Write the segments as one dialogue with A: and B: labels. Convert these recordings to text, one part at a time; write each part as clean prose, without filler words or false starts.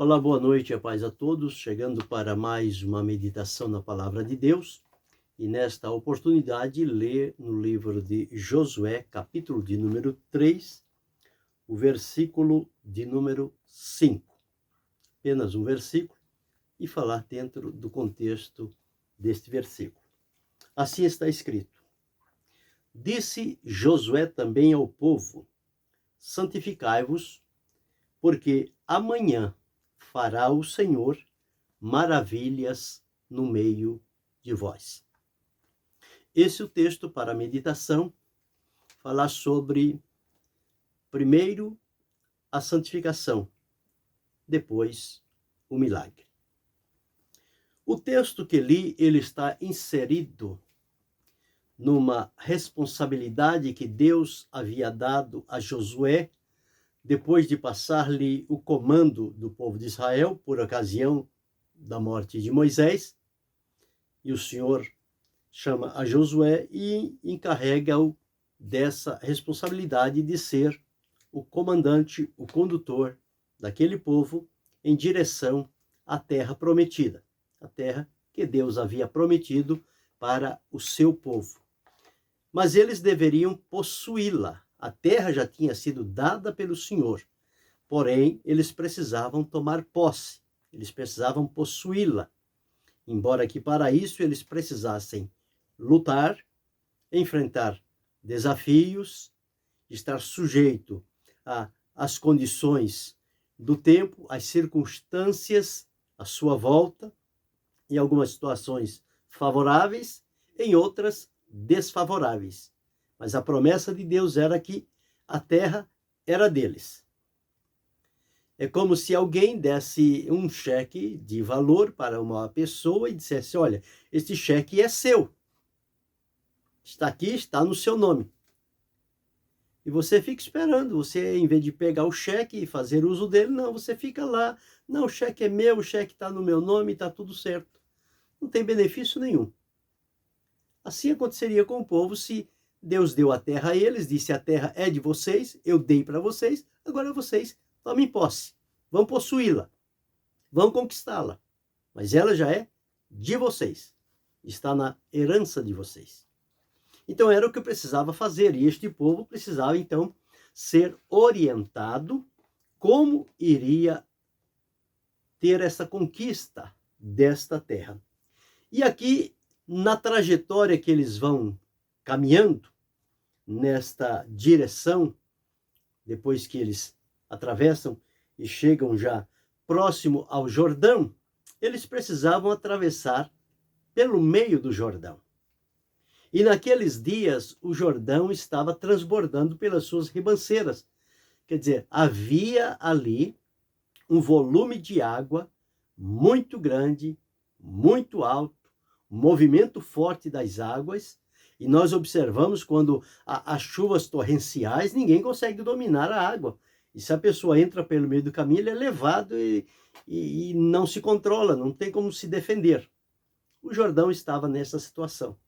A: Olá, boa noite, a paz a todos, chegando para mais uma meditação na Palavra de Deus, e nesta oportunidade ler no livro de Josué, capítulo de número 3, o versículo de número 5. Apenas um versículo, e falar dentro do contexto deste versículo. Assim está escrito: Disse Josué também ao povo: Santificai-vos, porque amanhã fará o Senhor maravilhas no meio de vós. Esse é o texto para a meditação, falar sobre, primeiro, a santificação, depois, o milagre. O texto que li, ele está inserido numa responsabilidade que Deus havia dado a Josué, depois de passar-lhe o comando do povo de Israel, por ocasião da morte de Moisés, e o Senhor chama a Josué e encarrega-o dessa responsabilidade de ser o comandante, o condutor daquele povo em direção à terra prometida, a terra que Deus havia prometido para o seu povo. Mas eles deveriam possuí-la. A terra já tinha sido dada pelo Senhor, porém eles precisavam tomar posse, eles precisavam possuí-la. Embora que para isso eles precisassem lutar, enfrentar desafios, estar sujeito às condições do tempo, às circunstâncias à sua volta, em algumas situações favoráveis, em outras desfavoráveis. Mas a promessa de Deus era que a terra era deles. É como se alguém desse um cheque de valor para uma pessoa e dissesse: olha, este cheque é seu. Está aqui, está no seu nome. E você fica esperando, você, em vez de pegar o cheque e fazer uso dele, não, você fica lá, não, o cheque é meu, o cheque está no meu nome, está tudo certo. Não tem benefício nenhum. Assim aconteceria com o povo se Deus deu a terra a eles, disse: a terra é de vocês, eu dei para vocês, agora vocês tomem posse, vão possuí-la, vão conquistá-la. Mas ela já é de vocês, está na herança de vocês. Então era o que precisava fazer, e este povo precisava então ser orientado como iria ter essa conquista desta terra. E aqui, na trajetória que eles vão caminhando, nesta direção, depois que eles atravessam e chegam já próximo ao Jordão, eles precisavam atravessar pelo meio do Jordão. E naqueles dias o Jordão estava transbordando pelas suas ribanceiras. Quer dizer, havia ali um volume de água muito grande, muito alto, um movimento forte das águas. E nós observamos quando as chuvas torrenciais, ninguém consegue dominar a água. E se a pessoa entra pelo meio do caminho, ele é levado e não se controla, não tem como se defender. O Jordão estava nessa situação.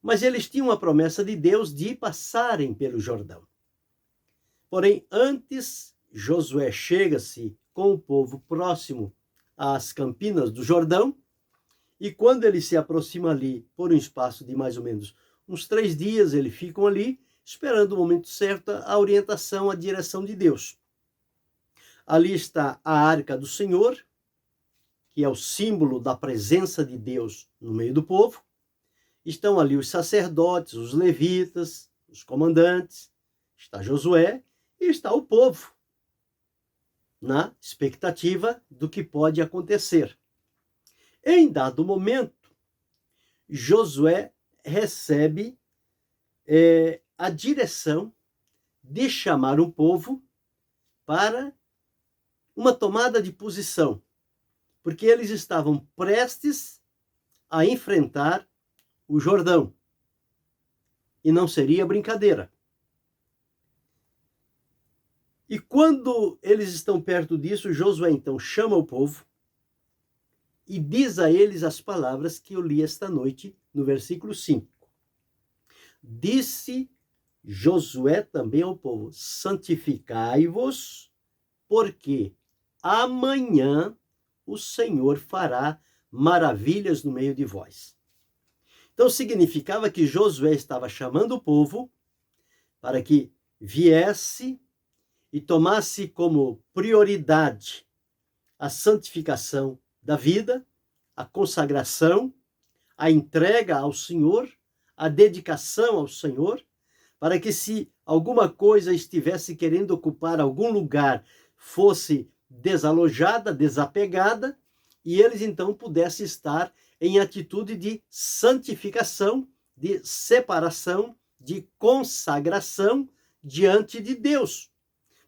A: Mas eles tinham a promessa de Deus de passarem pelo Jordão. Porém, antes, Josué chega-se com o povo próximo às campinas do Jordão, e quando ele se aproxima ali, por um espaço de mais ou menos uns 3 dias, eles ficam ali, esperando o momento certo, a orientação, a direção de Deus. Ali está a Arca do Senhor, que é o símbolo da presença de Deus no meio do povo. Estão ali os sacerdotes, os levitas, os comandantes, está Josué e está o povo, na expectativa do que pode acontecer. Em dado momento, Josué recebe a direção de chamar o povo para uma tomada de posição, porque eles estavam prestes a enfrentar o Jordão. E não seria brincadeira. E quando eles estão perto disso, Josué então chama o povo e diz a eles as palavras que eu li esta noite no versículo 5. Disse Josué também ao povo: santificai-vos, porque amanhã o Senhor fará maravilhas no meio de vós. Então significava que Josué estava chamando o povo para que viesse e tomasse como prioridade a santificação da vida, a consagração, a entrega ao Senhor, a dedicação ao Senhor, para que se alguma coisa estivesse querendo ocupar algum lugar, fosse desalojada, desapegada, e eles então pudessem estar em atitude de santificação, de separação, de consagração diante de Deus.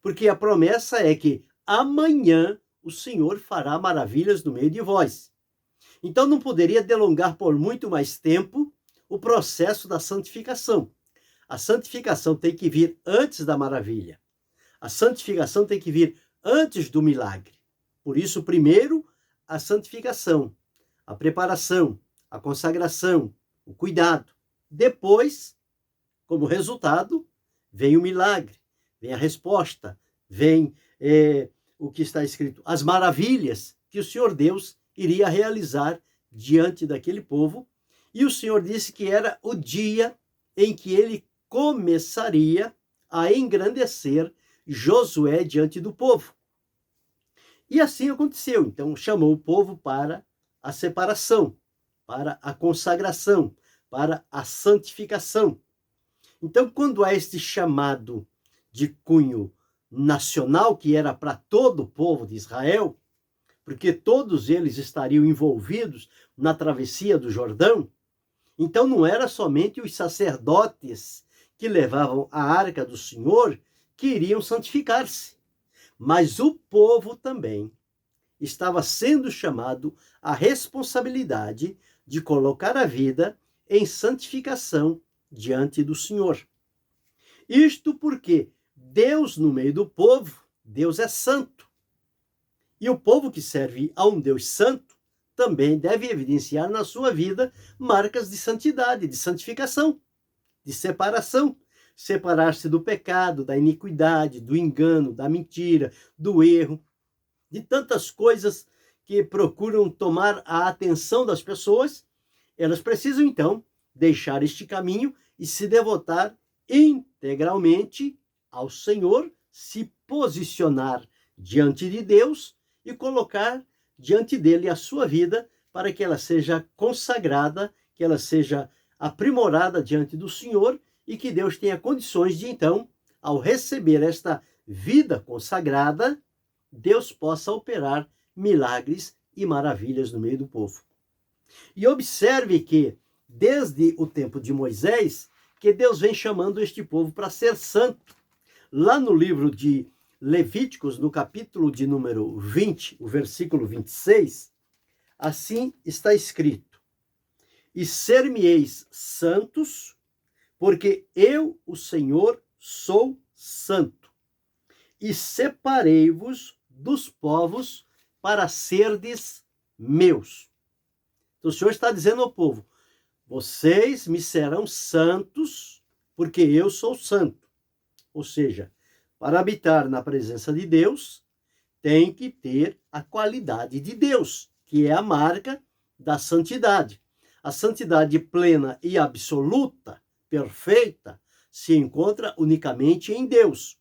A: Porque a promessa é que amanhã o Senhor fará maravilhas no meio de vós. Então não poderia delongar por muito mais tempo o processo da santificação. A santificação tem que vir antes da maravilha. A santificação tem que vir antes do milagre. Por isso, primeiro, a santificação, a preparação, a consagração, o cuidado. Depois, como resultado, vem o milagre, vem a resposta, vem o que está escrito, as maravilhas que o Senhor Deus iria realizar diante daquele povo. E o Senhor disse que era o dia em que ele começaria a engrandecer Josué diante do povo. E assim aconteceu. Então chamou o povo para a separação, para a consagração, para a santificação. Então, quando há este chamado de cunho nacional, que era para todo o povo de Israel, porque todos eles estariam envolvidos na travessia do Jordão, então não era somente os sacerdotes que levavam a arca do Senhor que iriam santificar-se, mas o povo também estava sendo chamado à responsabilidade de colocar a vida em santificação diante do Senhor. Isto porque Deus no meio do povo, Deus é santo. E o povo que serve a um Deus santo também deve evidenciar na sua vida marcas de santidade, de santificação, de separação. Separar-se do pecado, da iniquidade, do engano, da mentira, do erro, de tantas coisas que procuram tomar a atenção das pessoas. Elas precisam, então, deixar este caminho e se devotar integralmente ao Senhor, se posicionar diante de Deus e colocar diante dele a sua vida para que ela seja consagrada, que ela seja aprimorada diante do Senhor e que Deus tenha condições de, então, ao receber esta vida consagrada, Deus possa operar milagres e maravilhas no meio do povo. E observe que, desde o tempo de Moisés, que Deus vem chamando este povo para ser santo. Lá no livro de Levíticos, no capítulo de número 20, o versículo 26, assim está escrito: E ser-me-eis santos, porque eu, o Senhor, sou santo, e separei-vos dos povos para serdes meus. Então o Senhor está dizendo ao povo: vocês me serão santos, porque eu sou santo. Ou seja, para habitar na presença de Deus, tem que ter a qualidade de Deus, que é a marca da santidade. A santidade plena e absoluta, perfeita, se encontra unicamente em Deus.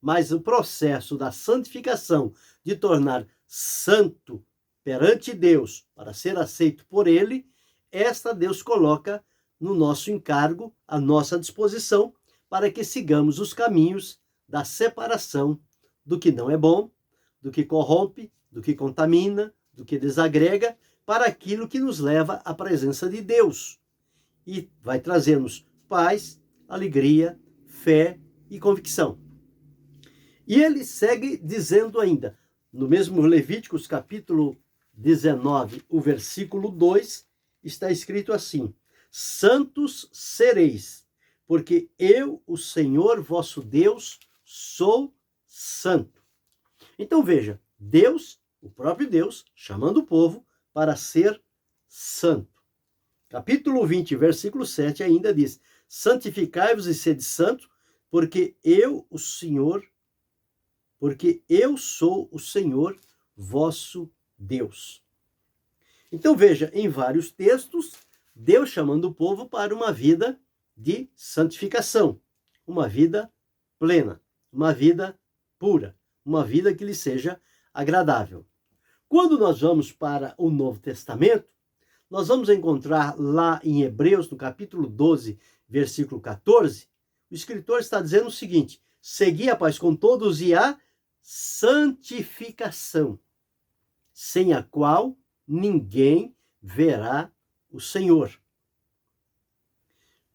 A: Mas o processo da santificação, de tornar santo perante Deus, para ser aceito por Ele, esta Deus coloca no nosso encargo, à nossa disposição, para que sigamos os caminhos da separação do que não é bom, do que corrompe, do que contamina, do que desagrega, para aquilo que nos leva à presença de Deus. E vai trazer-nos paz, alegria, fé e convicção. E ele segue dizendo ainda, no mesmo Levíticos capítulo 19, o versículo 2, está escrito assim: santos sereis, porque eu, o Senhor vosso Deus, sou santo. Então veja, Deus, o próprio Deus, chamando o povo para ser santo. Capítulo 20, versículo 7 ainda diz: santificai-vos e sede santos, porque eu, o Senhor, porque eu sou o Senhor, vosso Deus. Então veja, em vários textos, Deus chamando o povo para uma vida de santificação, uma vida plena, uma vida pura, uma vida que lhe seja agradável. Quando nós vamos para o Novo Testamento, nós vamos encontrar lá em Hebreus, no capítulo 12, versículo 14, o escritor está dizendo o seguinte: segui a paz com todos e a santificação, sem a qual ninguém verá o Senhor.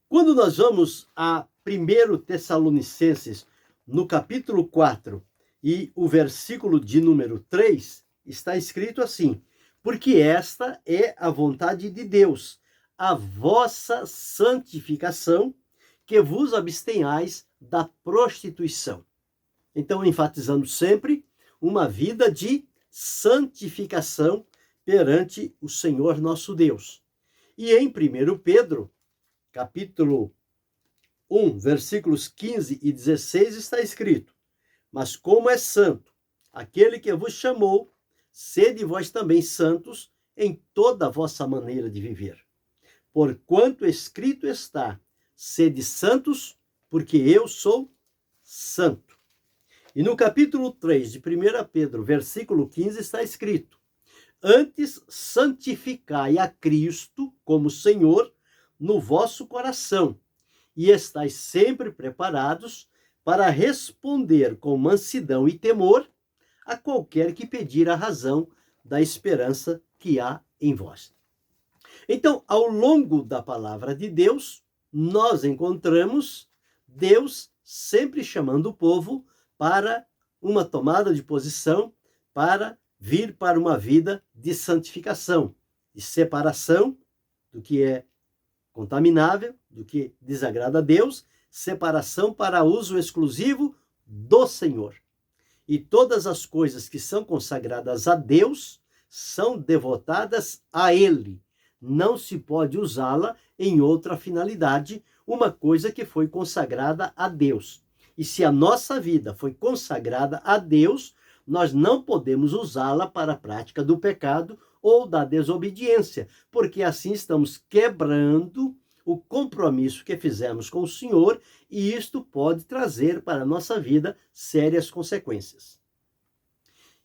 A: Quando nós vamos a 1 Tessalonicenses, no capítulo 4, e o versículo de número 3, está escrito assim: porque esta é a vontade de Deus, a vossa santificação, que vos abstenhais da prostituição. Então, enfatizando sempre uma vida de santificação perante o Senhor nosso Deus. E em 1 Pedro, capítulo 1, versículos 15 e 16, está escrito: mas como é santo aquele que vos chamou, sede vós também santos em toda a vossa maneira de viver. Porquanto escrito está: sede santos, porque eu sou santo. E no capítulo 3 de 1 Pedro, versículo 15, está escrito: antes santificai a Cristo como Senhor no vosso coração, e estais sempre preparados para responder com mansidão e temor a qualquer que pedir a razão da esperança que há em vós. Então, ao longo da palavra de Deus, nós encontramos Deus sempre chamando o povo para uma tomada de posição, para vir para uma vida de santificação, de separação do que é contaminável, do que desagrada a Deus, separação para uso exclusivo do Senhor. E todas as coisas que são consagradas a Deus são devotadas a Ele. Não se pode usá-la em outra finalidade, uma coisa que foi consagrada a Deus. E se a nossa vida foi consagrada a Deus, nós não podemos usá-la para a prática do pecado ou da desobediência, porque assim estamos quebrando o compromisso que fizemos com o Senhor, e isto pode trazer para a nossa vida sérias consequências.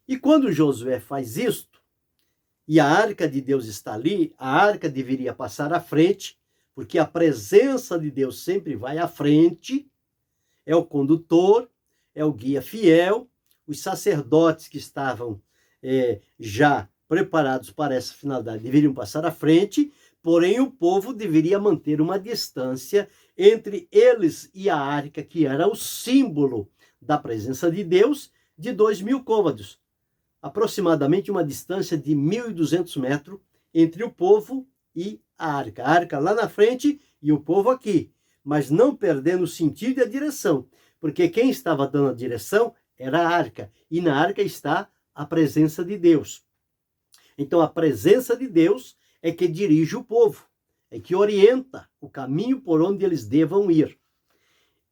A: E quando Josué faz isto, e a arca de Deus está ali, a arca deveria passar à frente, porque a presença de Deus sempre vai à frente, é o condutor, é o guia fiel. Os sacerdotes que estavam já preparados para essa finalidade deveriam passar à frente, porém o povo deveria manter uma distância entre eles e a arca, que era o símbolo da presença de Deus, de 2.000 côvados. Aproximadamente uma distância de 1.200 metros entre o povo e a arca. A arca lá na frente e o povo aqui, mas não perdendo o sentido e a direção, porque quem estava dando a direção era a arca, e na arca está a presença de Deus. Então a presença de Deus é que dirige o povo, é que orienta o caminho por onde eles devam ir.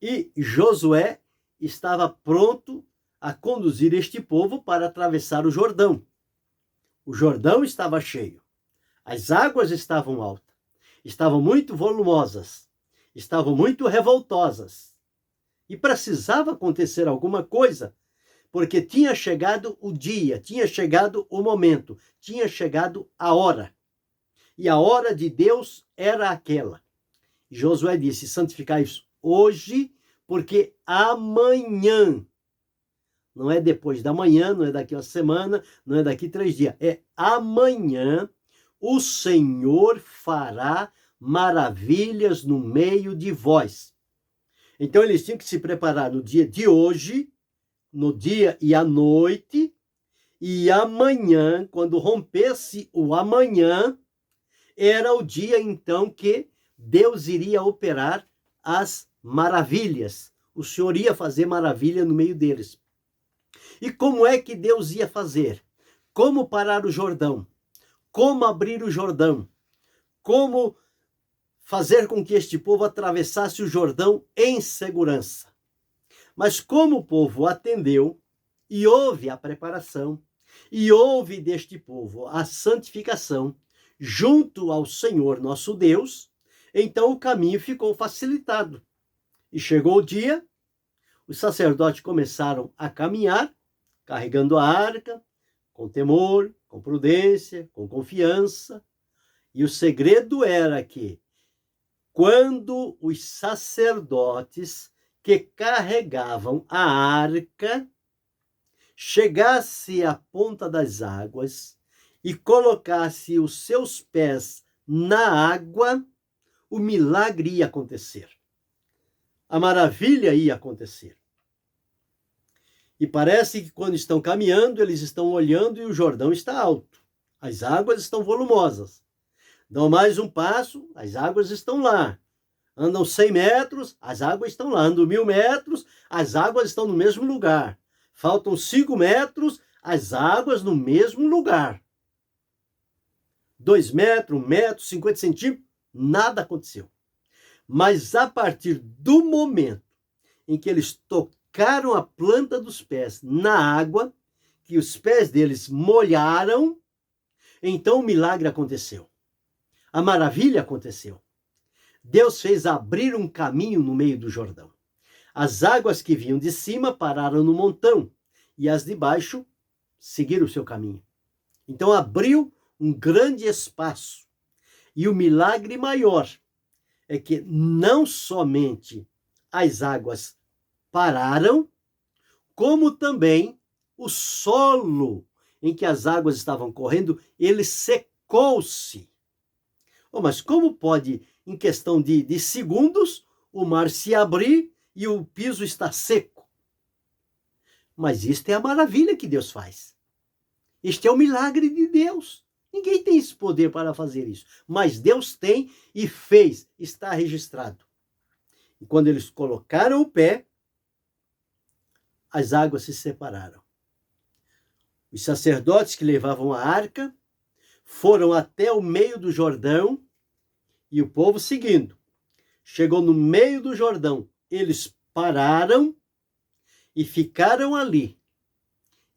A: E Josué estava pronto a conduzir este povo para atravessar o Jordão. O Jordão estava cheio, as águas estavam altas, estavam muito volumosas, estavam muito revoltosas. E precisava acontecer alguma coisa, porque tinha chegado o dia, tinha chegado o momento, tinha chegado a hora. E a hora de Deus era aquela. Josué disse: santificai-vos hoje, porque amanhã, não é depois da manhã, não é daqui a uma semana, não é daqui 3 dias, é amanhã o Senhor fará maravilhas no meio de vós. Então eles tinham que se preparar no dia de hoje, no dia e à noite, e amanhã, quando rompesse o amanhã, era o dia então que Deus iria operar as maravilhas. O Senhor ia fazer maravilha no meio deles. E como é que Deus ia fazer? Como parar o Jordão? Como abrir o Jordão? Como fazer com que este povo atravessasse o Jordão em segurança? Mas como o povo atendeu e houve a preparação, e houve deste povo a santificação junto ao Senhor nosso Deus, então o caminho ficou facilitado. E chegou o dia, os sacerdotes começaram a caminhar, carregando a arca, com temor, com prudência, com confiança. E o segredo era que, quando os sacerdotes que carregavam a arca chegasse à ponta das águas e colocasse os seus pés na água, o milagre ia acontecer. A maravilha ia acontecer. E parece que quando estão caminhando, eles estão olhando e o Jordão está alto. As águas estão volumosas. Dão mais um passo, as águas estão lá. Andam 100 metros, as águas estão lá. Andam 1000 metros, as águas estão no mesmo lugar. Faltam 5 metros, as águas no mesmo lugar. 2 metros, 1 metro, 50 centímetros, nada aconteceu. Mas a partir do momento em que eles tocaram a planta dos pés na água, que os pés deles molharam, então o milagre aconteceu. A maravilha aconteceu. Deus fez abrir um caminho no meio do Jordão. As águas que vinham de cima pararam no montão e as de baixo seguiram o seu caminho. Então abriu um grande espaço. E o milagre maior é que não somente as águas pararam, como também o solo em que as águas estavam correndo, ele secou-se. Oh, mas como pode, em questão de segundos, o mar se abrir e o piso está seco? Mas isto é a maravilha que Deus faz. Este é o milagre de Deus. Ninguém tem esse poder para fazer isso. Mas Deus tem e fez, está registrado. E quando eles colocaram o pé, as águas se separaram. Os sacerdotes que levavam a arca foram até o meio do Jordão e o povo seguindo. Chegou no meio do Jordão, eles pararam e ficaram ali,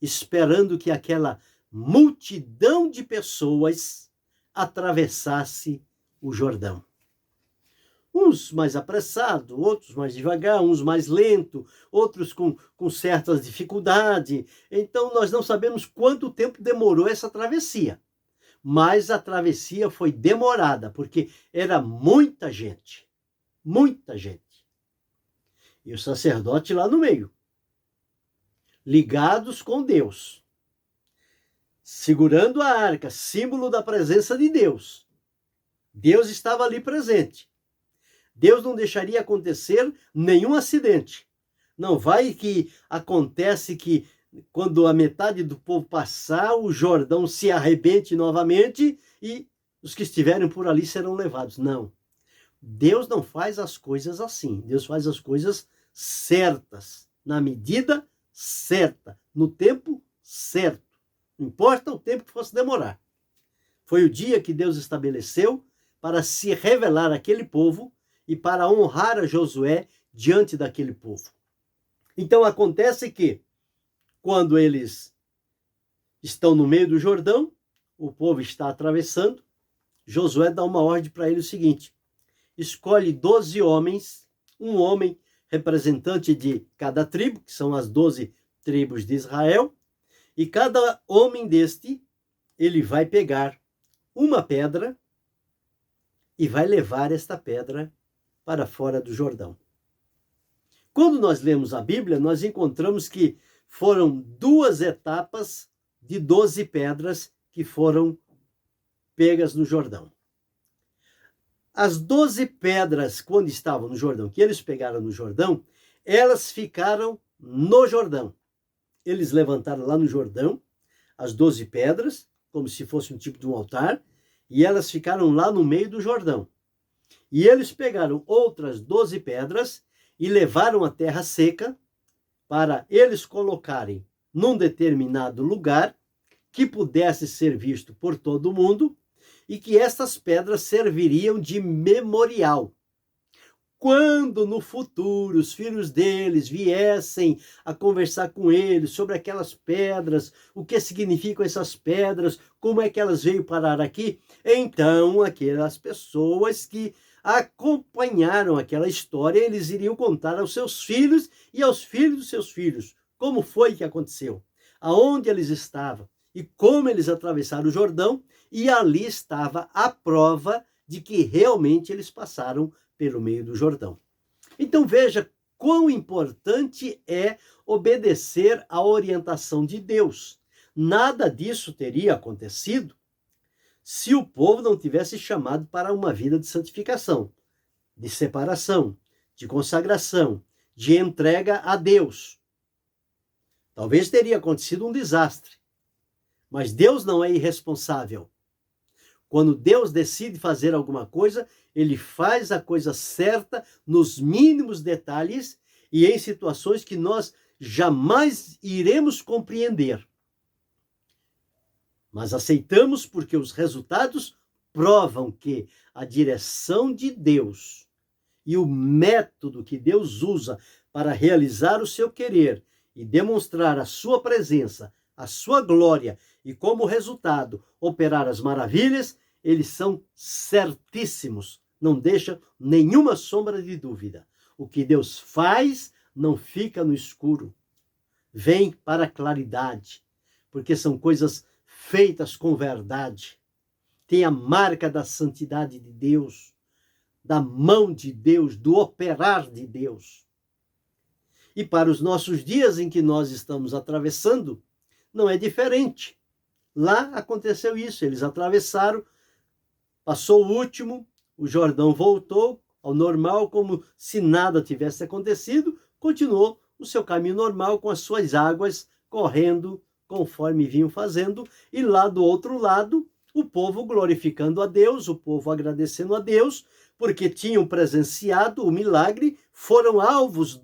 A: esperando que aquela multidão de pessoas atravessasse o Jordão. Uns mais apressados, outros mais devagar, uns mais lento, outros com certas dificuldades. Então nós não sabemos quanto tempo demorou essa travessia. Mas a travessia foi demorada, porque era muita gente. Muita gente. E o sacerdote lá no meio, ligados com Deus, segurando a arca, símbolo da presença de Deus. Deus estava ali presente. Deus não deixaria acontecer nenhum acidente. Não vai que acontece que quando a metade do povo passar, o Jordão se arrebente novamente e os que estiverem por ali serão levados. Não. Deus não faz as coisas assim. Deus faz as coisas certas, na medida certa, no tempo certo. Não importa o tempo que fosse demorar. Foi o dia que Deus estabeleceu para se revelar àquele povo e para honrar a Josué diante daquele povo. Então acontece que, quando eles estão no meio do Jordão, o povo está atravessando, Josué dá uma ordem para ele o seguinte: escolhe 12 homens, um homem representante de cada tribo, que são as 12 tribos de Israel, e cada homem deste, ele vai pegar uma pedra e vai levar esta pedra para fora do Jordão. Quando nós lemos a Bíblia, nós encontramos que foram 2 etapas de 12 pedras que foram pegas no Jordão. As 12 pedras, quando estavam no Jordão, que eles pegaram no Jordão, elas ficaram no Jordão. Eles levantaram lá no Jordão as 12 pedras, como se fosse um tipo de um altar, e elas ficaram lá no meio do Jordão. E eles pegaram outras 12 pedras e levaram à terra seca para eles colocarem num determinado lugar que pudesse ser visto por todo mundo e que estas pedras serviriam de memorial. quando no futuro os filhos deles viessem a conversar com eles sobre aquelas pedras, o que significam essas pedras, como é que elas veio parar aqui, então aquelas pessoas que acompanharam aquela história, eles iriam contar aos seus filhos e aos filhos dos seus filhos como foi que aconteceu, aonde eles estavam e como eles atravessaram o Jordão, e ali estava a prova de que realmente eles passaram pelo meio do Jordão. Então veja quão importante é obedecer à orientação de Deus. Nada disso teria acontecido se o povo não tivesse chamado para uma vida de santificação, de separação, de consagração, de entrega a Deus. Talvez teria acontecido um desastre, mas Deus não é irresponsável. Quando Deus decide fazer alguma coisa, ele faz a coisa certa nos mínimos detalhes e em situações que nós jamais iremos compreender. Mas aceitamos porque os resultados provam que a direção de Deus e o método que Deus usa para realizar o seu querer e demonstrar a sua presença, a sua glória e, como resultado, operar as maravilhas, eles são certíssimos, não deixa nenhuma sombra de dúvida. O que Deus faz não fica no escuro, vem para a claridade, porque são coisas feitas com verdade. Tem a marca da santidade de Deus, da mão de Deus, do operar de Deus. E para os nossos dias em que nós estamos atravessando, não é diferente. Lá aconteceu isso, eles atravessaram, passou o último, o Jordão voltou ao normal, como se nada tivesse acontecido, continuou o seu caminho normal com as suas águas correndo conforme vinham fazendo, e lá do outro lado, o povo glorificando a Deus, o povo agradecendo a Deus, porque tinham presenciado o milagre, foram alvos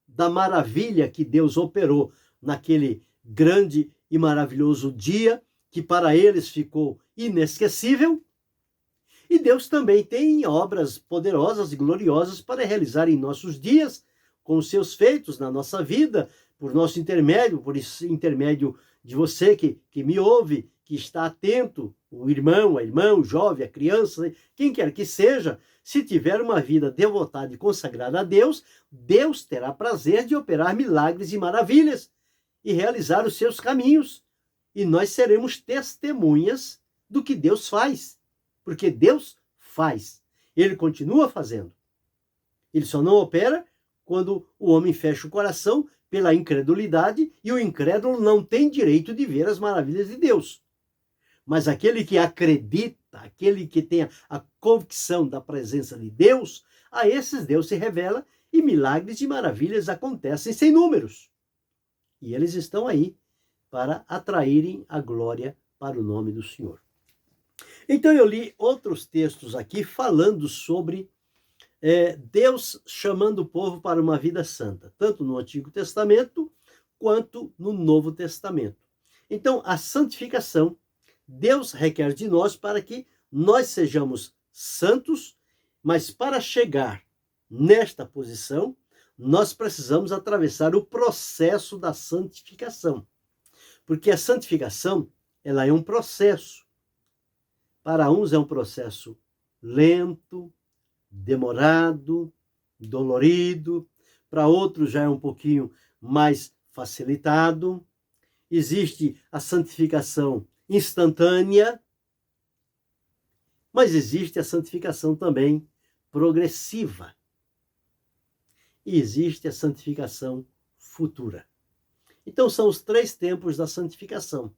A: da maravilha que Deus operou naquele grande e maravilhoso dia, que para eles ficou inesquecível. E Deus também tem obras poderosas e gloriosas para realizar em nossos dias, com os seus feitos na nossa vida, por nosso intermédio, por esse intermédio de você que me ouve, que está atento, o irmão, a irmã, o jovem, a criança, quem quer que seja, se tiver uma vida devotada e consagrada a Deus, Deus terá prazer de operar milagres e maravilhas e realizar os seus caminhos. E nós seremos testemunhas do que Deus faz, porque Deus faz, ele continua fazendo. Ele só não opera quando o homem fecha o coração pela incredulidade, e o incrédulo não tem direito de ver as maravilhas de Deus. Mas aquele que acredita, aquele que tem a convicção da presença de Deus, a esses Deus se revela e milagres e maravilhas acontecem sem números. E eles estão aí para atraírem a glória para o nome do Senhor. Então eu li outros textos aqui falando sobre Deus chamando o povo para uma vida santa, tanto no Antigo Testamento quanto no Novo Testamento. Então, a santificação, Deus requer de nós para que nós sejamos santos, mas para chegar nesta posição, nós precisamos atravessar o processo da santificação. Porque a santificação, ela é um processo. Para uns é um processo lento, demorado, dolorido, para outros já é um pouquinho mais facilitado. Existe a santificação instantânea, mas existe a santificação também progressiva. E existe a santificação futura. Então são os 3 tempos da santificação.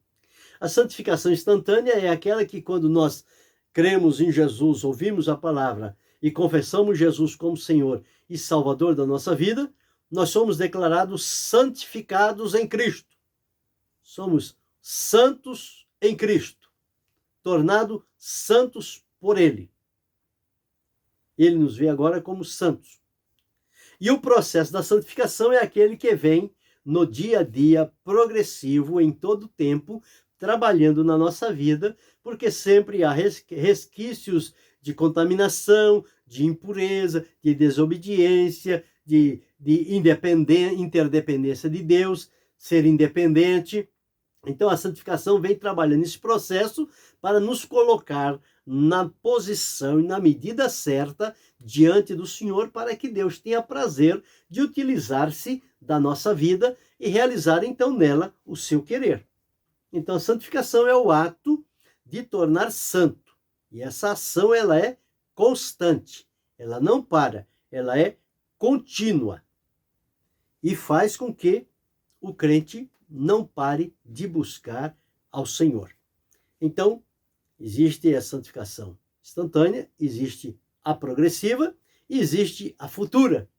A: A santificação instantânea é aquela que, quando nós cremos em Jesus, ouvimos a palavra e confessamos Jesus como Senhor e Salvador da nossa vida, nós somos declarados santificados em Cristo. Somos santos em Cristo, tornados santos por Ele. Ele nos vê agora como santos. E o processo da santificação é aquele que vem no dia a dia, progressivo, em todo o tempo, trabalhando na nossa vida, porque sempre há resquícios de contaminação, de impureza, de desobediência, de interdependência de Deus, ser independente. Então a santificação vem trabalhando esse processo para nos colocar na posição e na medida certa diante do Senhor, para que Deus tenha prazer de utilizar-se da nossa vida e realizar então nela o seu querer. Então a santificação é o ato de tornar santo. E essa ação ela é constante, ela não para, ela é contínua. E faz com que o crente não pare de buscar ao Senhor. Então, existe a santificação instantânea, existe a progressiva e existe a futura,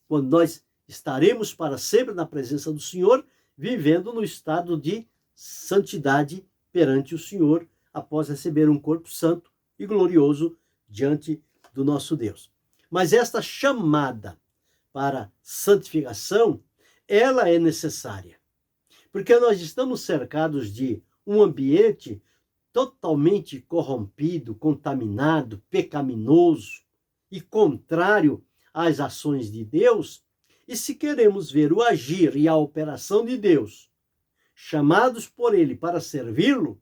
A: quando nós estaremos para sempre na presença do Senhor, vivendo no estado de santidade perante o Senhor, após receber um corpo santo e glorioso diante do nosso Deus. Mas esta chamada para santificação, ela é necessária, porque nós estamos cercados de um ambiente totalmente corrompido, contaminado, pecaminoso e contrário às ações de Deus. E se queremos ver o agir e a operação de Deus, chamados por Ele para servi-lo,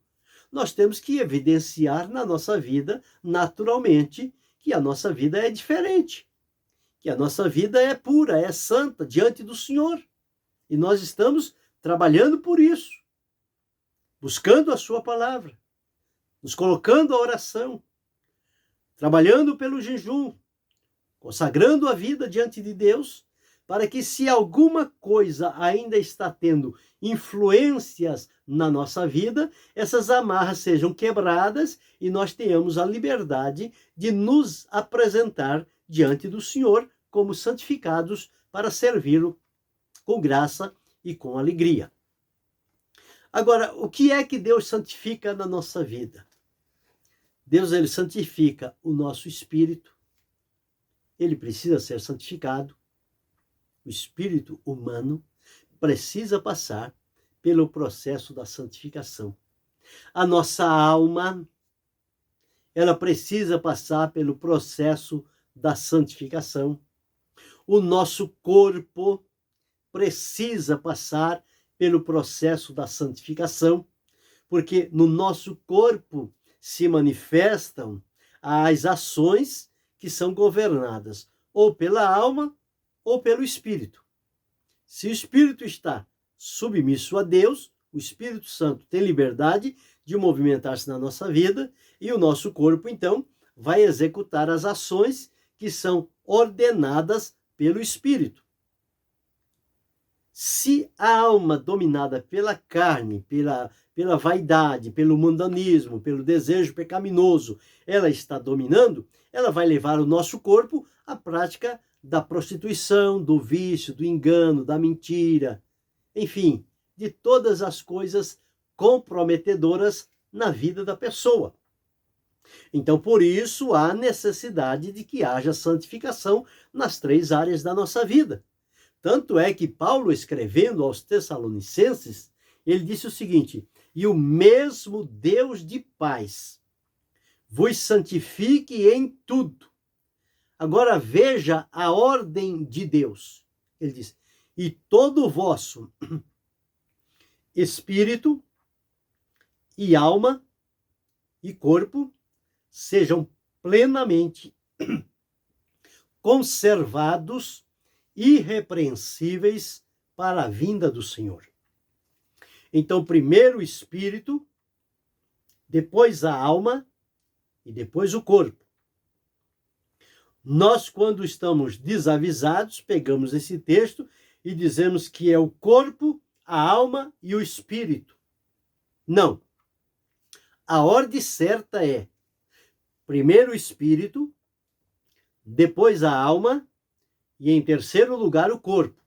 A: nós temos que evidenciar na nossa vida, naturalmente, que a nossa vida é diferente, que a nossa vida é pura, é santa diante do Senhor. E nós estamos trabalhando por isso, buscando a sua palavra, nos colocando à oração, trabalhando pelo jejum, consagrando a vida diante de Deus, para que se alguma coisa ainda está tendo influências na nossa vida, essas amarras sejam quebradas e nós tenhamos a liberdade de nos apresentar diante do Senhor como santificados para servi-lo com graça e com alegria. Agora, o que é que Deus santifica na nossa vida? Deus, ele santifica o nosso espírito. Ele precisa ser santificado. O espírito humano precisa passar pelo processo da santificação. A nossa alma, ela precisa passar pelo processo da santificação. O nosso corpo precisa passar pelo processo da santificação, porque no nosso corpo se manifestam as ações que são governadas ou pela alma ou pelo Espírito. Se o Espírito está submisso a Deus, o Espírito Santo tem liberdade de movimentar-se na nossa vida e o nosso corpo, então, vai executar as ações que são ordenadas pelo Espírito. Se a alma dominada pela carne, pela vaidade, pelo mundanismo, pelo desejo pecaminoso, ela está dominando, ela vai levar o nosso corpo à prática da prostituição, do vício, do engano, da mentira, enfim, de todas as coisas comprometedoras na vida da pessoa. Então, por isso, há necessidade de que haja santificação nas três áreas da nossa vida. Tanto é que Paulo, escrevendo aos Tessalonicenses, ele disse o seguinte: e o mesmo Deus de paz vos santifique em tudo. Agora veja a ordem de Deus. Ele diz: e todo o vosso espírito e alma e corpo sejam plenamente conservados, irrepreensíveis para a vinda do Senhor. Então, primeiro o espírito, depois a alma e depois o corpo. Nós, quando estamos desavisados, pegamos esse texto e dizemos que é o corpo, a alma e o espírito. Não. A ordem certa é primeiro o espírito, depois a alma e, em terceiro lugar, o corpo.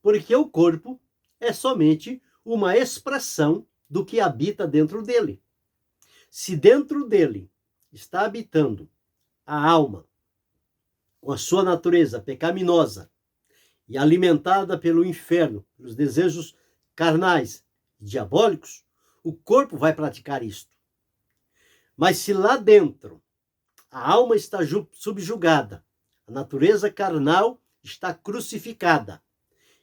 A: Porque o corpo é somente uma expressão do que habita dentro dele. Se dentro dele está habitando a alma, com a sua natureza pecaminosa e alimentada pelo inferno, pelos desejos carnais e diabólicos, o corpo vai praticar isto. Mas se lá dentro A alma está subjugada, a natureza carnal está crucificada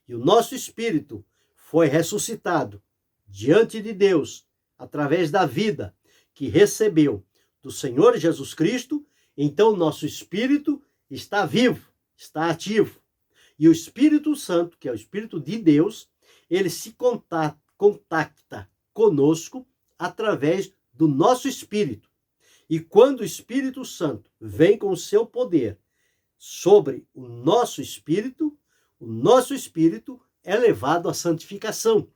A: e o nosso espírito foi ressuscitado diante de Deus através da vida que recebeu do Senhor Jesus Cristo. Então nosso espírito está vivo, está ativo. E o Espírito Santo, que é o Espírito de Deus, ele se contacta conosco através do nosso espírito. E quando o Espírito Santo vem com o seu poder sobre o nosso espírito é levado à santificação.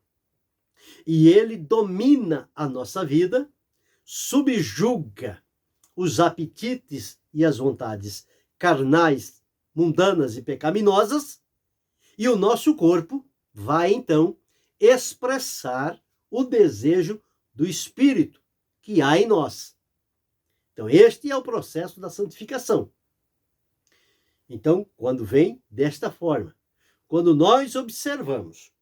A: E ele domina a nossa vida, subjuga os apetites e as vontades carnais, mundanas e pecaminosas, e o nosso corpo vai então expressar o desejo do Espírito que há em nós. Então, este é o processo da santificação. Então, quando vem desta forma, quando nós observamos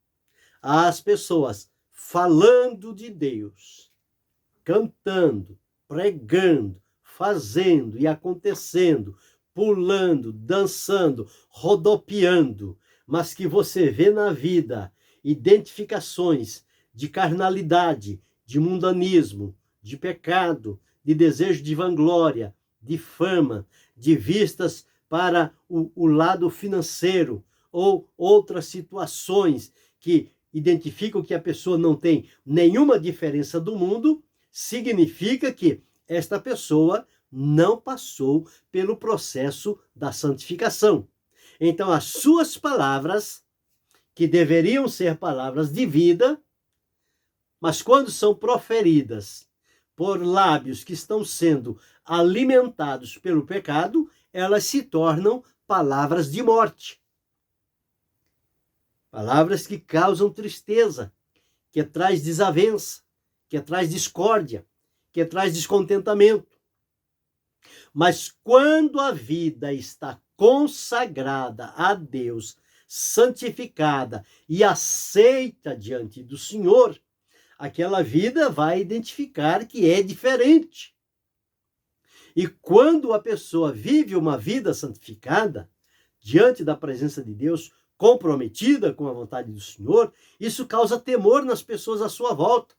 A: as pessoas falando de Deus, cantando, pregando, fazendo e acontecendo, pulando, dançando, rodopiando, mas que você vê na vida identificações de carnalidade, de mundanismo, de pecado, de desejo de vanglória, de fama, de vistas para o lado financeiro ou outras situações que identificam que a pessoa não tem nenhuma diferença do mundo, significa que esta pessoa não passou pelo processo da santificação. Então, as suas palavras, que deveriam ser palavras de vida, mas quando são proferidas por lábios que estão sendo alimentados pelo pecado, elas se tornam palavras de morte. Palavras que causam tristeza, que traz desavença, que traz discórdia, que traz descontentamento. Mas quando a vida está consagrada a Deus, santificada e aceita diante do Senhor, aquela vida vai identificar que é diferente. E quando a pessoa vive uma vida santificada, diante da presença de Deus, comprometida com a vontade do Senhor, isso causa temor nas pessoas à sua volta.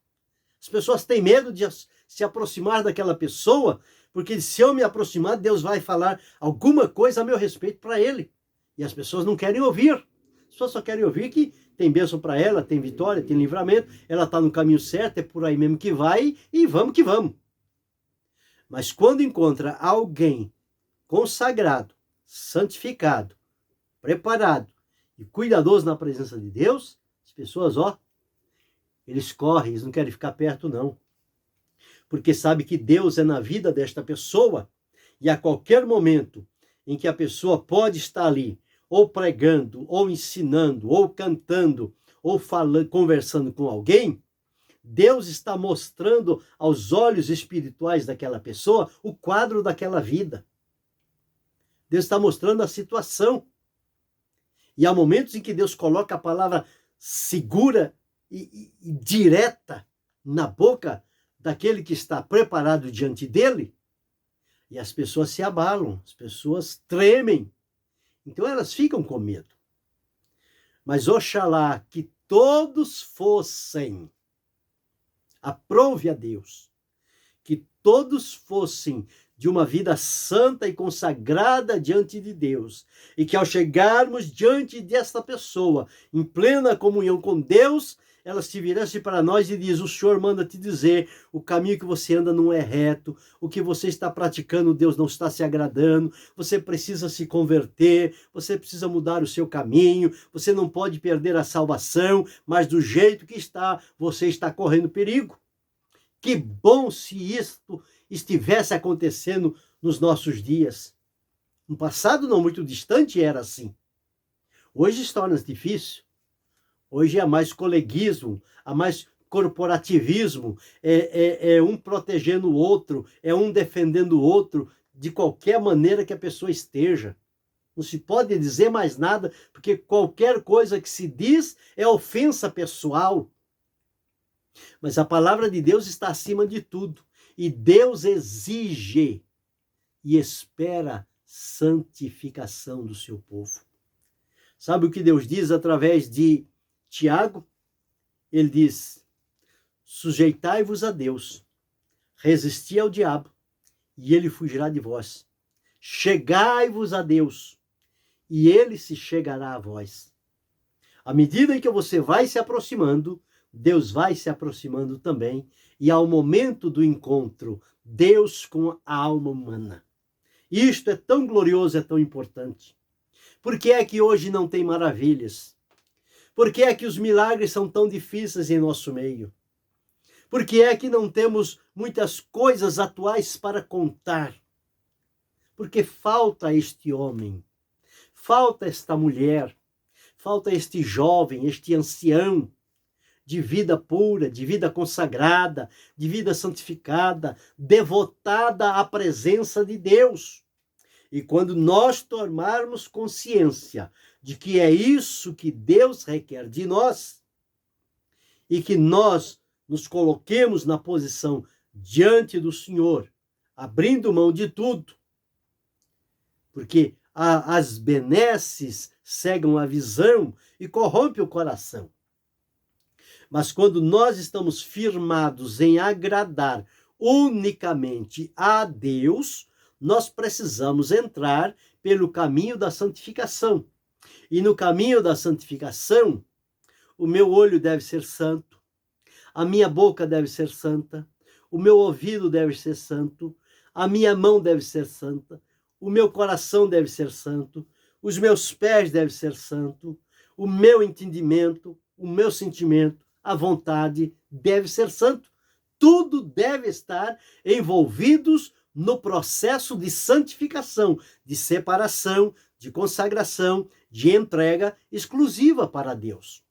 A: As pessoas têm medo de se aproximar daquela pessoa, porque se eu me aproximar, Deus vai falar alguma coisa a meu respeito para ele. E as pessoas não querem ouvir. As pessoas só querem ouvir que tem bênção para ela, tem vitória, tem livramento, ela está no caminho certo, é por aí mesmo que vai, e vamos que vamos. Mas quando encontra alguém consagrado, santificado, preparado e cuidadoso na presença de Deus, as pessoas, eles correm, eles não querem ficar perto não. Porque sabe que Deus é na vida desta pessoa, e a qualquer momento em que a pessoa pode estar ali, ou pregando, ou ensinando, ou cantando, ou falando, conversando com alguém, Deus está mostrando aos olhos espirituais daquela pessoa o quadro daquela vida. Deus está mostrando a situação. E há momentos em que Deus coloca a palavra segura e direta na boca daquele que está preparado diante dele, e as pessoas se abalam, as pessoas tremem. Então elas ficam com medo. Mas oxalá que todos fossem, aprove a Deus, que todos fossem de uma vida santa e consagrada diante de Deus, e que ao chegarmos diante desta pessoa, em plena comunhão com Deus, ela se virasse para nós e diz: o Senhor manda te dizer, o caminho que você anda não é reto, o que você está praticando, Deus não está se agradando, você precisa se converter, você precisa mudar o seu caminho, você não pode perder a salvação, mas do jeito que está, você está correndo perigo. Que bom se isto estivesse acontecendo nos nossos dias. No passado não muito distante era assim. Hoje se torna difícil. Hoje há mais coleguismo, há mais corporativismo, é um protegendo o outro, é um defendendo o outro, de qualquer maneira que a pessoa esteja. Não se pode dizer mais nada, porque qualquer coisa que se diz é ofensa pessoal. Mas a palavra de Deus está acima de tudo. E Deus exige e espera santificação do seu povo. Sabe o que Deus diz através de Tiago? Ele diz: sujeitai-vos a Deus, resisti ao diabo, e ele fugirá de vós. Chegai-vos a Deus, e ele se chegará a vós. À medida em que você vai se aproximando, Deus vai se aproximando também, e ao momento do encontro, Deus com a alma humana. Isto é tão glorioso, é tão importante. Por que é que hoje não tem maravilhas? Por que é que os milagres são tão difíceis em nosso meio? Por que é que não temos muitas coisas atuais para contar? Porque falta este homem, falta esta mulher, falta este jovem, este ancião, de vida pura, de vida consagrada, de vida santificada, devotada à presença de Deus. E quando nós tomarmos consciência de que é isso que Deus requer de nós, e que nós nos coloquemos na posição diante do Senhor, abrindo mão de tudo, porque as benesses cegam a visão e corrompem o coração. Mas quando nós estamos firmados em agradar unicamente a Deus, nós precisamos entrar pelo caminho da santificação. E no caminho da santificação, o meu olho deve ser santo, a minha boca deve ser santa, o meu ouvido deve ser santo, a minha mão deve ser santa, o meu coração deve ser santo, os meus pés devem ser santos, o meu entendimento, o meu sentimento, a vontade deve ser santo. Tudo deve estar envolvidos no processo de santificação, de separação, de consagração, de entrega exclusiva para Deus.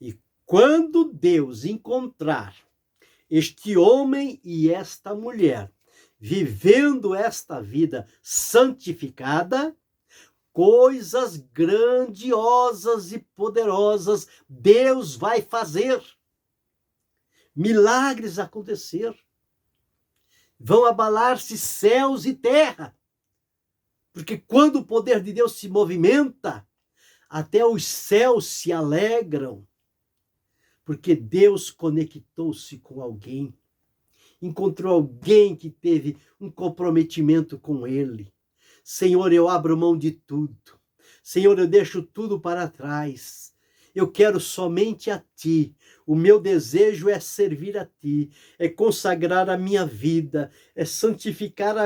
A: E quando Deus encontrar este homem e esta mulher vivendo esta vida santificada, coisas grandiosas e poderosas Deus vai fazer. Milagres acontecer. Vão abalar-se céus e terra. Porque quando o poder de Deus se movimenta, até os céus se alegram. Porque Deus conectou-se com alguém. Encontrou alguém que teve um comprometimento com Ele. Senhor, eu abro mão de tudo. Senhor, eu deixo tudo para trás. Eu quero somente a Ti. O meu desejo é servir a Ti, é consagrar a minha vida, é santificar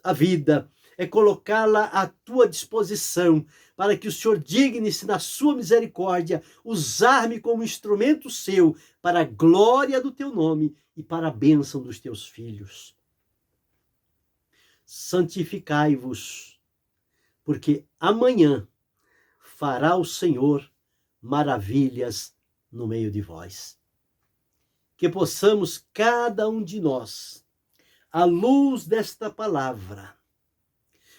A: a vida, é colocá-la à Tua disposição, para que o Senhor digne-se na Sua misericórdia, usar-me como instrumento Seu, para a glória do Teu nome e para a bênção dos Teus filhos. Santificai-vos, porque amanhã fará o Senhor maravilhas no meio de vós. Que possamos, cada um de nós, à luz desta palavra,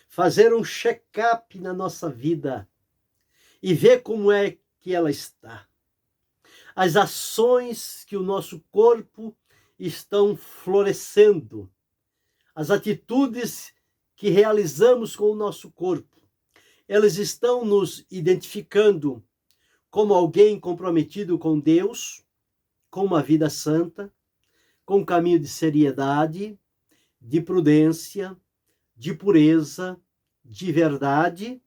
A: fazer um check-up na nossa vida e ver como é que ela está. As ações que o nosso corpo estão florescendo, as atitudes que realizamos com o nosso corpo, elas estão nos identificando como alguém comprometido com Deus, com uma vida santa, com um caminho de seriedade, de prudência, de pureza, de verdade,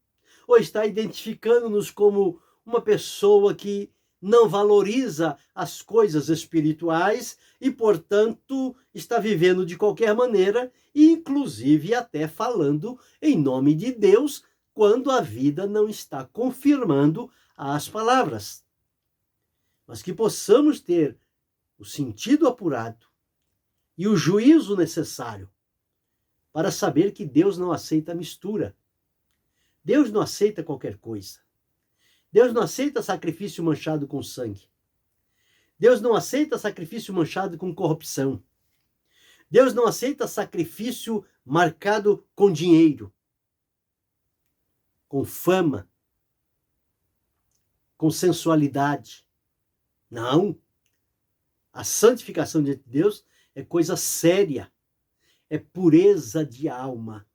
A: ou está identificando-nos como uma pessoa que não valoriza as coisas espirituais e, portanto, está vivendo de qualquer maneira, inclusive até falando em nome de Deus, quando a vida não está confirmando as palavras. Mas que possamos ter o sentido apurado e o juízo necessário para saber que Deus não aceita mistura. Deus não aceita qualquer coisa. Deus não aceita sacrifício manchado com sangue. Deus não aceita sacrifício manchado com corrupção. Deus não aceita sacrifício marcado com dinheiro, com fama, com sensualidade. Não. A santificação de Deus é coisa séria. é pureza de alma,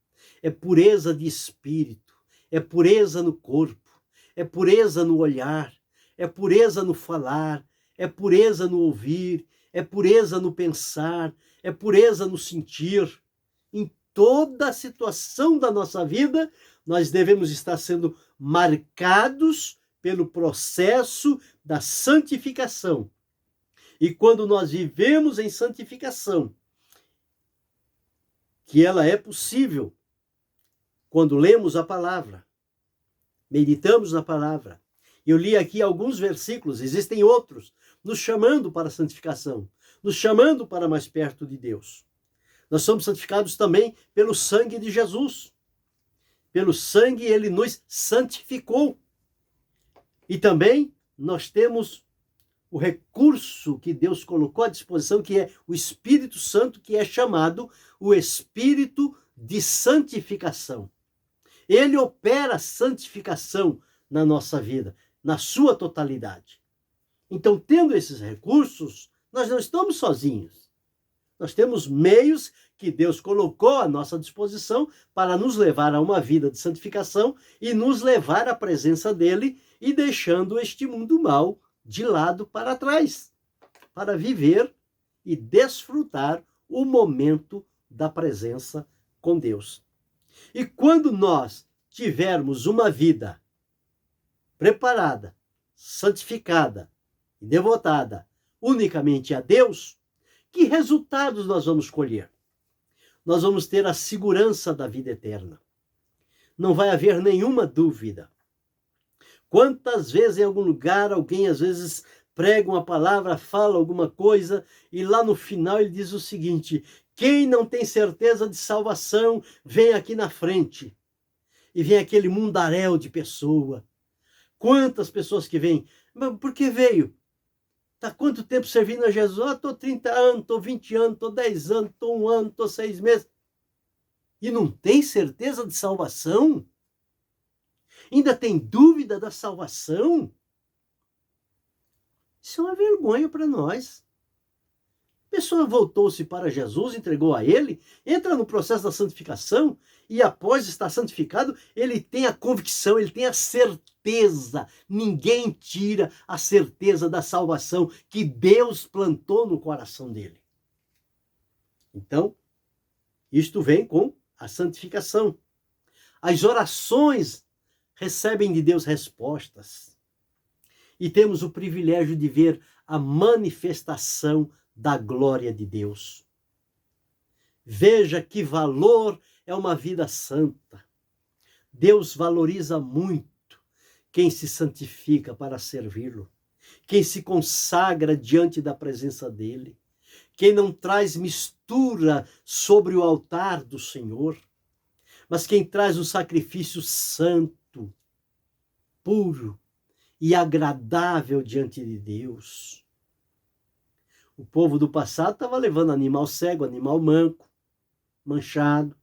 A: é pureza de espírito, é pureza no corpo, é pureza no olhar, é pureza no falar, é pureza no ouvir, é pureza no pensar, é pureza no sentir. Em toda a situação da nossa vida, nós devemos estar sendo marcados pelo processo da santificação. E quando nós vivemos em santificação, que ela é possível, quando lemos a palavra, meditamos na palavra. Eu li aqui alguns versículos, existem outros, nos chamando para a santificação, nos chamando para mais perto de Deus. Nós somos santificados também pelo sangue de Jesus. Pelo sangue ele nos santificou. E também nós temos o recurso que Deus colocou à disposição, que é o Espírito Santo, que é chamado o Espírito de santificação. Ele opera a santificação na nossa vida, na sua totalidade. Então, tendo esses recursos, nós não estamos sozinhos. Nós temos meios que Deus colocou à nossa disposição para nos levar a uma vida de santificação e nos levar à presença dele e deixando este mundo mau de lado para trás, para viver e desfrutar o momento da presença com Deus. E quando nós tivermos uma vida preparada, santificada e devotada unicamente a Deus, que resultados nós vamos colher? Nós vamos ter a segurança da vida eterna. Não vai haver nenhuma dúvida. Quantas vezes em algum lugar alguém às vezes prega uma palavra, fala alguma coisa e lá no final ele diz o seguinte: quem não tem certeza de salvação, vem aqui na frente. E vem aquele mundaréu de pessoa. Quantas pessoas que vêm? Mas por que veio? Está quanto tempo servindo a Jesus? Estou 30 anos, estou 20 anos, estou 10 anos, estou 1 ano, estou 6 meses. E não tem certeza de salvação? Ainda tem dúvida da salvação? Isso é uma vergonha para nós. A pessoa voltou-se para Jesus, entregou a ele, entra no processo da santificação e após estar santificado, ele tem a convicção, ele tem a certeza. Ninguém tira a certeza da salvação que Deus plantou no coração dele. Então, isto vem com a santificação. As orações recebem de Deus respostas. E temos o privilégio de ver a manifestação da glória de Deus. Veja que valor é uma vida santa. Deus valoriza muito quem se santifica para servi-lo, quem se consagra diante da presença dele, quem não traz mistura sobre o altar do Senhor, mas quem traz um sacrifício santo, puro e agradável diante de Deus. O povo do passado estava levando animal cego, animal manco, manchado.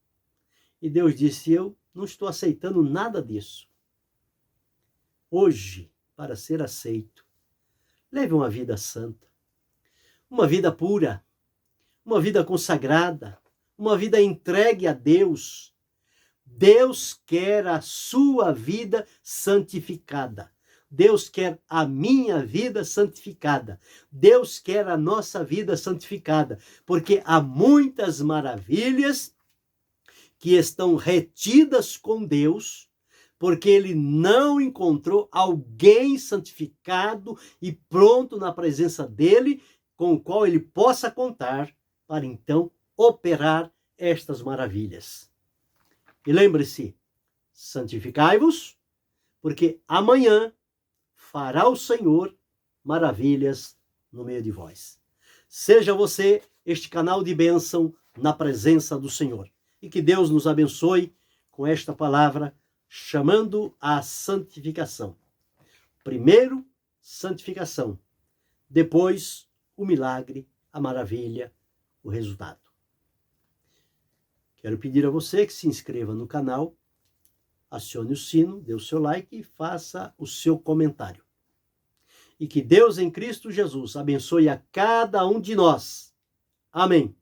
A: E Deus disse: eu não estou aceitando nada disso. Hoje, para ser aceito, leve uma vida santa, uma vida pura, uma vida consagrada, uma vida entregue a Deus. Deus quer a sua vida santificada. Deus quer a minha vida santificada. Deus quer a nossa vida santificada. Porque há muitas maravilhas que estão retidas com Deus, porque ele não encontrou alguém santificado e pronto na presença dele, com o qual ele possa contar, para então operar estas maravilhas. E lembre-se, santificai-vos, porque amanhã fará o Senhor maravilhas no meio de vós. Seja você este canal de bênção na presença do Senhor. E que Deus nos abençoe com esta palavra, chamando à santificação. Primeiro, santificação. Depois, o milagre, a maravilha, o resultado. Quero pedir a você que se inscreva no canal, acione o sino, dê o seu like e faça o seu comentário. E que Deus em Cristo Jesus abençoe a cada um de nós. Amém.